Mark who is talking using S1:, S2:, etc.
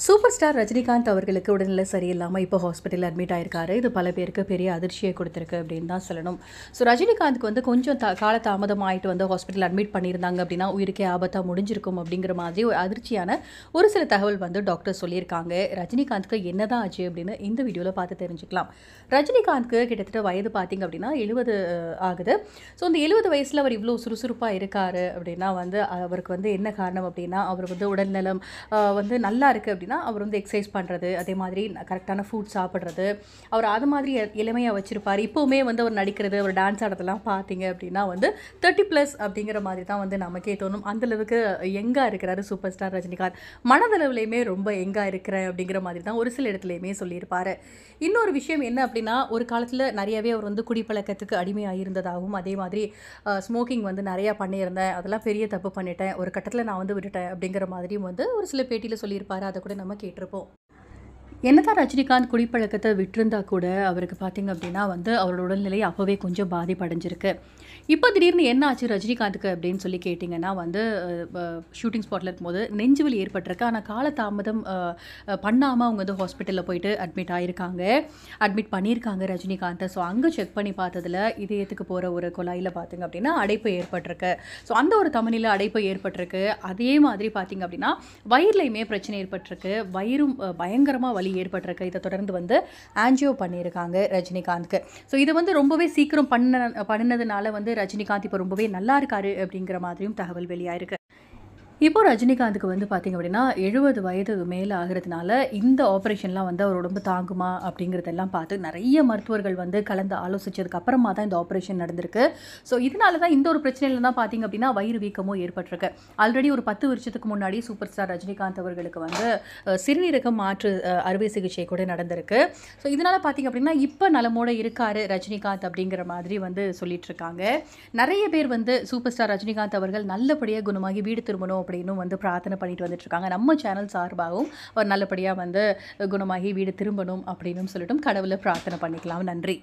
S1: Super star Rajinikanth அவர்களுக்கு உடல்நிலை சரியில்லாமல் இப்போ ஹாஸ்பிட்டலில் அட்மிட் ஆயிருக்காரு. இது பல பேருக்கு பெரிய அதிர்ச்சியை கொடுத்துருக்கு அப்படின்னு தான் சொல்லணும். ஸோ ரஜினிகாந்த்க்கு வந்து கொஞ்சம் காலதாமதம் ஆகிட்டு வந்து ஹாஸ்பிட்டல் அட்மிட் பண்ணியிருந்தாங்க அப்படின்னா உயிருக்கே ஆபத்தாக முடிஞ்சிருக்கும் அப்படிங்கிற மாதிரி ஒரு அதிர்ச்சியான ஒரு சில தகவல் வந்து டாக்டர் சொல்லியிருக்காங்க. ரஜினிகாந்த்க்கு என்னதான் ஆச்சு அப்படின்னு இந்த வீடியோவில் பார்த்து தெரிஞ்சுக்கலாம். ரஜினிகாந்த்க்கு கிட்டத்தட்ட வயது பார்த்தீங்க அப்படின்னா 70 ஆகுது. ஸோ இந்த 70 வயசில் அவர் இவ்வளோ சுறுசுறுப்பாக இருக்காரு அப்படின்னா வந்து அவருக்கு வந்து என்ன காரணம் அப்படின்னா அவர் வந்து உடல்நலம் வந்து நல்லா இருக்குது அப்படின்னா அவர் வந்து எக்ஸசைஸ் பண்ணுறது, அதே மாதிரி கரெக்டான ஃபுட் சாப்பிட்றது, அவர் அது மாதிரி இளமையாக வச்சுருப்பார். இப்போவுமே வந்து அவர் நடிக்கிறது, அவர் டான்ஸ் ஆடுறதெல்லாம் பார்த்தீங்க அப்படின்னா வந்து 30+ அப்படிங்கிற மாதிரி தான் வந்து நமக்கே தோணும். அந்தளவுக்கு எங்காக இருக்கிறாரு சூப்பர் ஸ்டார் ரஜினிகாந்த். மனதளவுலையுமே ரொம்ப எங்காக இருக்கிறேன் அப்படிங்கிற மாதிரி தான் ஒரு சில இடத்துலையுமே சொல்லியிருப்பார். இன்னொரு விஷயம் என்ன அப்படின்னா, ஒரு காலத்தில் நிறையவே அவர் வந்து குடிப்பழக்கத்துக்கு அடிமையாக இருந்ததாகவும், அதே மாதிரி ஸ்மோக்கிங் வந்து நிறையா பண்ணியிருந்தேன், அதெல்லாம் பெரிய தப்பு பண்ணிட்டேன், ஒரு கட்டத்தில் நான் வந்து விட்டுட்டேன் அப்படிங்கிற மாதிரியும் வந்து ஒரு சில பேட்டியில் சொல்லியிருப்பார். அதை கூட நம்ம கேட்டிருப்போம். என்னதான் ரஜினிகாந்த் குடிப்பழக்கத்தை விட்டிருந்தா கூட அவருக்கு பார்த்தீங்க அப்படின்னா வந்து அவரோட உடல்நிலை அப்போவே கொஞ்சம் பாதிப்படைஞ்சிருக்கு. இப்போ திடீர்னு என்ன ஆச்சு ரஜினிகாந்துக்கு அப்படின்னு சொல்லி கேட்டிங்கன்னா வந்து ஷூட்டிங் ஸ்பாட்டில் இருக்கும்போது நெஞ்சுவலி ஏற்பட்டிருக்கு. ஆனால் காலதாமதம் பண்ணாமல் அவங்க வந்து ஹாஸ்பிட்டலில் போயிட்டு அட்மிட் பண்ணியிருக்காங்க ரஜினிகாந்தை. ஸோ அங்கே செக் பண்ணி பார்த்ததில் இதயத்துக்கு போகிற ஒரு குழாயில் பார்த்திங்க அப்படின்னா அடைப்பு ஏற்பட்டிருக்கு. ஸோ அந்த ஒரு தமனியில் அடைப்பு ஏற்பட்டிருக்கு. அதே மாதிரி பார்த்திங்க அப்படின்னா வயிறுலையுமே பிரச்சனை ஏற்பட்டிருக்கு. வயிறும் பயங்கரமாக வலி ஏற்பட்டிருக்கு. இதை தொடர்ந்து வந்து ஆன்ஜியோ பண்ணியிருக்காங்க ரஜினிகாந்த்க்கு. ஸோ இதை வந்து ரொம்பவே சீக்கிரம் பண்ணினதுனால வந்து ரஜினிகாந்த் இப்போ ரொம்பவே நல்லா இருக்காரு அப்படிங்கிற மாதிரியும் தகவல் வெளியாயிருக்கு. இப்போ ரஜினிகாந்துக்கு வந்து பார்த்திங்க அப்படின்னா 70 வயது மேலே ஆகிறதுனால இந்த ஆப்ரேஷன்லாம் வந்து அவர் உடம்பு தாங்குமா அப்படிங்கிறதெல்லாம் பார்த்து நிறைய மருத்துவர்கள் வந்து கலந்து ஆலோசித்ததுக்கு அப்புறமா தான் இந்த ஆப்ரேஷன் நடந்திருக்கு. ஸோ இதனால தான் இந்த ஒரு பிரச்சனையில் தான் பார்த்திங்க அப்படின்னா வயிறு வீக்கமும் ஏற்பட்டிருக்கு. ஆல்ரெடி ஒரு 10 வருஷத்துக்கு முன்னாடி சூப்பர் ஸ்டார் ரஜினிகாந்த் அவர்களுக்கு வந்து சிறுநீரகம் மாற்று அறுவை சிகிச்சை கூட நடந்திருக்கு. ஸோ இதனால் பார்த்திங்க அப்படின்னா இப்போ நலமோடு இருக்கார் ரஜினிகாந்த் அப்படிங்கிற மாதிரி வந்து சொல்லிட்டு இருக்காங்க. நிறைய பேர் வந்து சூப்பர் ஸ்டார் ரஜினிகாந்த் அவர்கள் நல்லபடியாக குணமாகி வீடு திரும்பணும் அப்படின்னு வந்து பிரார்த்தனை பண்ணிட்டு வந்துட்டு இருக்காங்க. நம்ம சேனல் சார்பாகவும் அவர் நல்லபடியாக வந்து குணமாகி வீடு திரும்பணும் அப்படின்னு சொல்லிட்டும் கடவுளை பிரார்த்தனை பண்ணிக்கலாம். நன்றி.